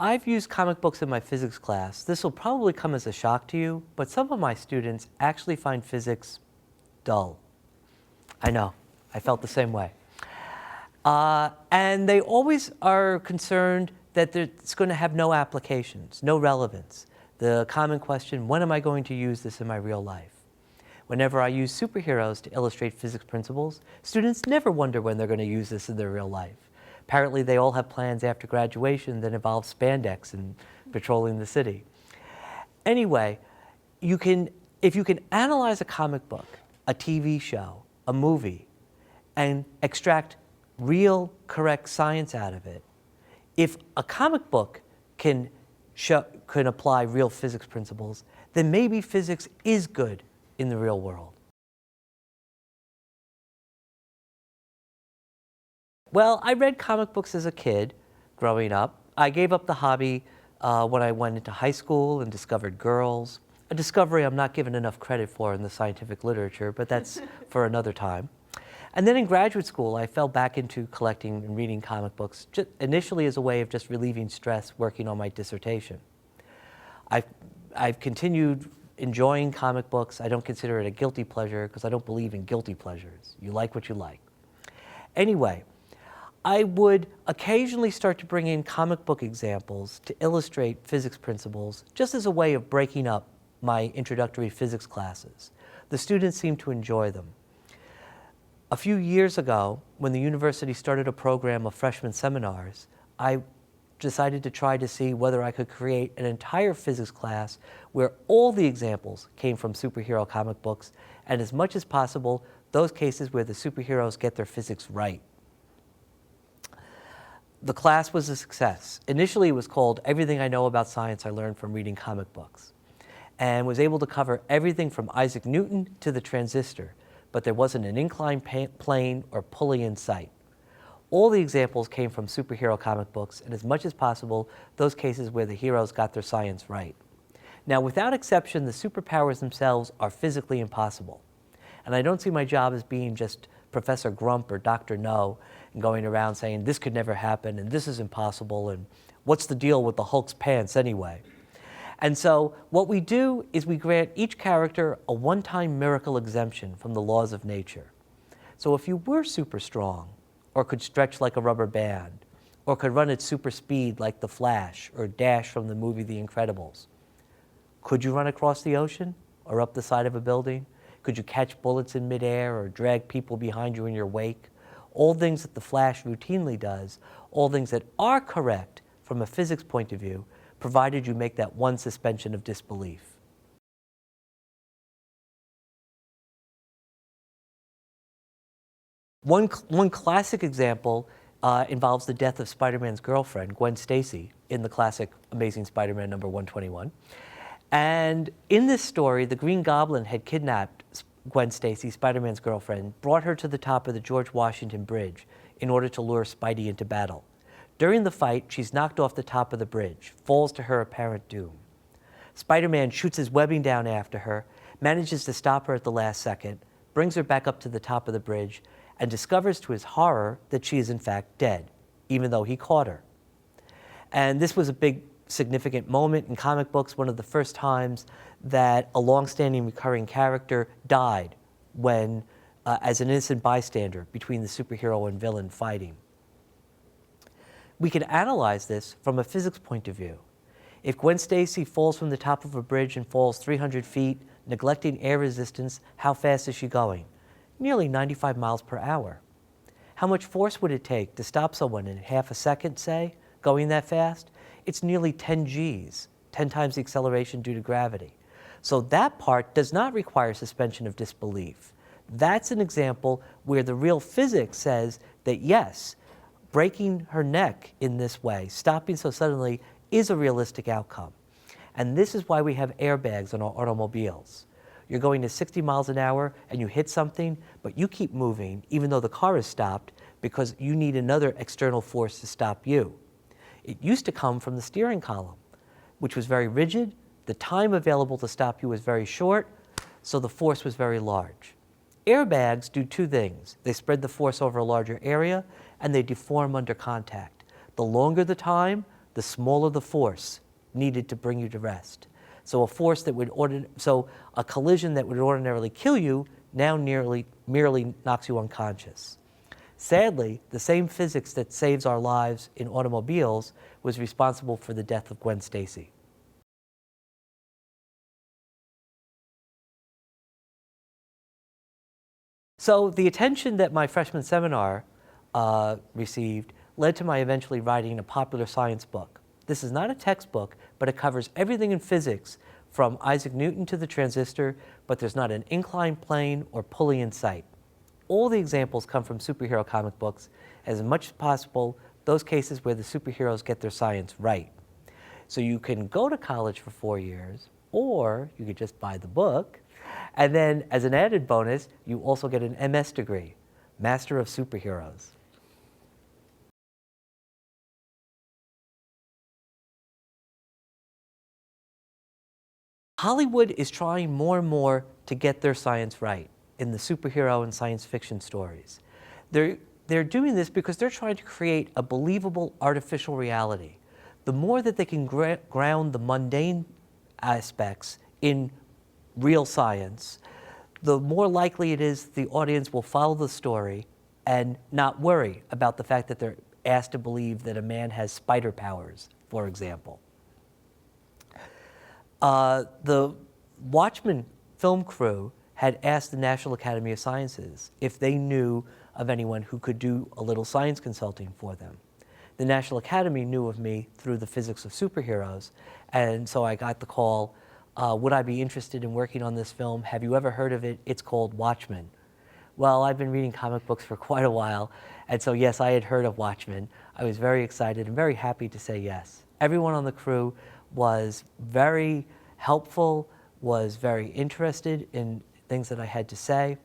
I've used comic books in my physics class. This will probably come as a shock to you, but some of my students actually find physics dull. I know, I felt the same way. And they always are concerned that it's going to have no applications, no relevance. The common question, when am I going to use this in my real life? Whenever I use superheroes to illustrate physics principles, students never wonder when they're going to use this in their real life. Apparently, they all have plans after graduation that involve spandex and patrolling the city. Anyway, if you can analyze a comic book, a TV show, a movie, and extract real, correct science out of it, if a comic book can apply real physics principles, then maybe physics is good in the real world. Well, I read comic books as a kid growing up. I gave up the hobby when I went into high school and discovered girls, a discovery I'm not given enough credit for in the scientific literature, but that's for another time. And then in graduate school, I fell back into collecting and reading comic books, initially as a way of just relieving stress working on my dissertation. I've continued enjoying comic books. I don't consider it a guilty pleasure because I don't believe in guilty pleasures. You like what you like. Anyway, I would occasionally start to bring in comic book examples to illustrate physics principles just as a way of breaking up my introductory physics classes. The students seemed to enjoy them. A few years ago, when the university started a program of freshman seminars, I decided to try to see whether I could create an entire physics class where all the examples came from superhero comic books, and as much as possible, those cases where the superheroes get their physics right. The class was a success. Initially, it was called Everything I Know About Science I Learned from Reading Comic Books, and was able to cover everything from Isaac Newton to the transistor, but there wasn't an inclined plane or pulley in sight. All the examples came from superhero comic books, and as much as possible, those cases where the heroes got their science right. Now, without exception, the superpowers themselves are physically impossible. And I don't see my job as being just Professor Grump or Dr. No, and going around saying this could never happen, and this is impossible, and what's the deal with the Hulk's pants anyway? And so what we do is we grant each character a one-time miracle exemption from the laws of nature. So if you were super strong, or could stretch like a rubber band, or could run at super speed like the Flash or Dash from the movie The Incredibles, could you run across the ocean or up the side of a building? Could you catch bullets in midair or drag people behind you in your wake? All things that the Flash routinely does, all things that are correct from a physics point of view, provided you make that one suspension of disbelief. One classic example involves the death of Spider-Man's girlfriend, Gwen Stacy, in the classic Amazing Spiderman number 121. And in this story, the Green Goblin had kidnapped Gwen Stacy, Spider-Man's girlfriend, brought her to the top of the George Washington Bridge in order to lure Spidey into battle. During the fight, she's knocked off the top of the bridge, falls to her apparent doom. Spider-Man shoots his webbing down after her, manages to stop her at the last second, brings her back up to the top of the bridge, and discovers to his horror that she is in fact dead, even though he caught her. And this was a big, significant moment in comic books, one of the first times that a long-standing recurring character died when, as an innocent bystander between the superhero and villain fighting. We can analyze this from a physics point of view. If Gwen Stacy falls from the top of a bridge and falls 300 feet, neglecting air resistance, how fast is she going? Nearly 95 miles per hour. How much force would it take to stop someone in half a second, say, going that fast? It's nearly 10 Gs, 10 times the acceleration due to gravity. So that part does not require suspension of disbelief. That's an example where the real physics says that yes, breaking her neck in this way, stopping so suddenly, is a realistic outcome. And this is why we have airbags on our automobiles. You're going to 60 miles an hour and you hit something, but you keep moving even though the car is stopped because you need another external force to stop you. It used to come from the steering column, which was very rigid. The time available to stop you was very short, so the force was very large. Airbags do two things. They spread the force over a larger area, and they deform under contact. The longer the time, the smaller the force needed to bring you to rest. So a collision that would ordinarily kill you now merely knocks you unconscious. Sadly, the same physics that saves our lives in automobiles was responsible for the death of Gwen Stacy. So the attention that my freshman seminar received led to my eventually writing a popular science book. This is not a textbook, but it covers everything in physics from Isaac Newton to the transistor, but there's not an inclined plane or pulley in sight. All the examples come from superhero comic books, as much as possible, those cases where the superheroes get their science right. So you can go to college for 4 years, or you could just buy the book, and then as an added bonus, you also get an MS degree, Master of Superheroes. Hollywood is trying more and more to get their science right in the superhero and science fiction stories. They're doing this because they're trying to create a believable artificial reality. The more that they can ground the mundane aspects in real science, the more likely it is the audience will follow the story and not worry about the fact that they're asked to believe that a man has spider powers, for example. The Watchmen film crew had asked the National Academy of Sciences if they knew of anyone who could do a little science consulting for them. The National Academy knew of me through the physics of superheroes, and so I got the call, would I be interested in working on this film? Have you ever heard of it? It's called Watchmen. Well, I've been reading comic books for quite a while, and so yes, I had heard of Watchmen. I was very excited and very happy to say yes. Everyone on the crew was very helpful, was very interested in things that I had to say.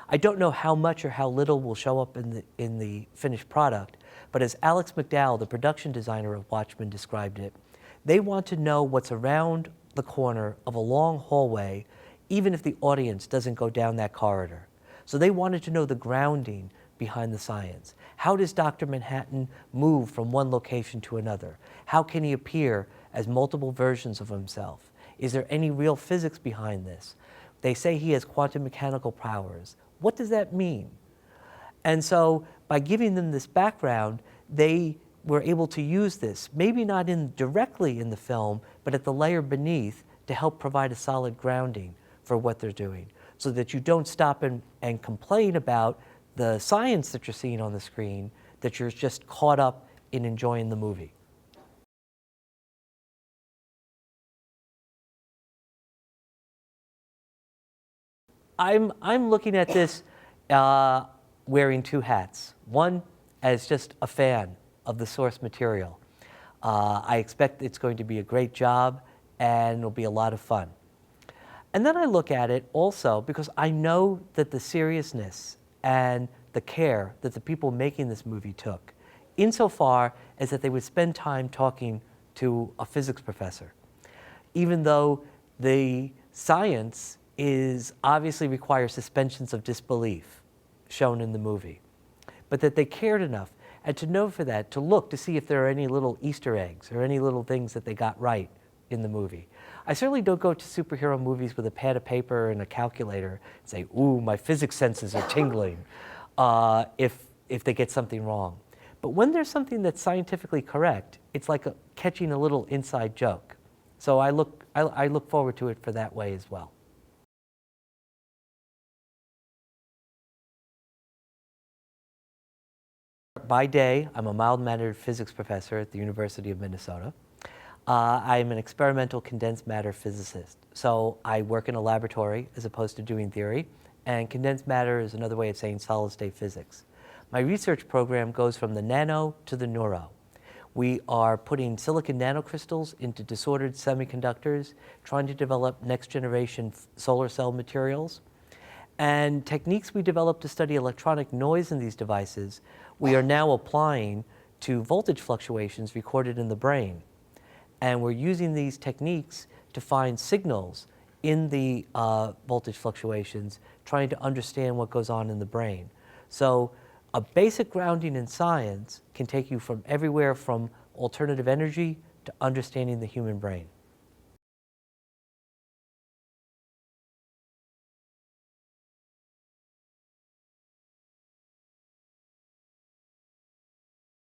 I don't know how much or how little will show up in the finished product, but as Alex McDowell, the production designer of Watchmen, described it, they want to know what's around the corner of a long hallway, even if the audience doesn't go down that corridor. So they wanted to know the grounding behind the science. How does Dr. Manhattan move from one location to another? How can he appear as multiple versions of himself? Is there any real physics behind this? They say he has quantum mechanical powers. What does that mean? And so by giving them this background, they were able to use this, maybe not directly in the film, but at the layer beneath to help provide a solid grounding for what they're doing, so that you don't stop and complain about the science that you're seeing on the screen, that you're just caught up in enjoying the movie. I'm looking at this wearing two hats. One, as just a fan of the source material. I expect it's going to be a great job and it'll be a lot of fun. And then I look at it also because I know that the seriousness and the care that the people making this movie took, insofar as that they would spend time talking to a physics professor, even though the science obviously requires suspensions of disbelief shown in the movie, but that they cared enough and to know for that, to look to see if there are any little Easter eggs or any little things that they got right in the movie. I certainly don't go to superhero movies with a pad of paper and a calculator and say, ooh, my physics senses are tingling, if they get something wrong. But when there's something that's scientifically correct, it's like catching a little inside joke. So I look forward to it for that way as well. By day, I'm a mild-mannered physics professor at the University of Minnesota. I'm an experimental condensed matter physicist. So I work in a laboratory as opposed to doing theory, and condensed matter is another way of saying solid-state physics. My research program goes from the nano to the neuro. We are putting silicon nanocrystals into disordered semiconductors, trying to develop next-generation solar cell materials. And techniques we developed to study electronic noise in these devices, we are now applying to voltage fluctuations recorded in the brain. And we're using these techniques to find signals in the voltage fluctuations, trying to understand what goes on in the brain. So a basic grounding in science can take you from everywhere from alternative energy to understanding the human brain.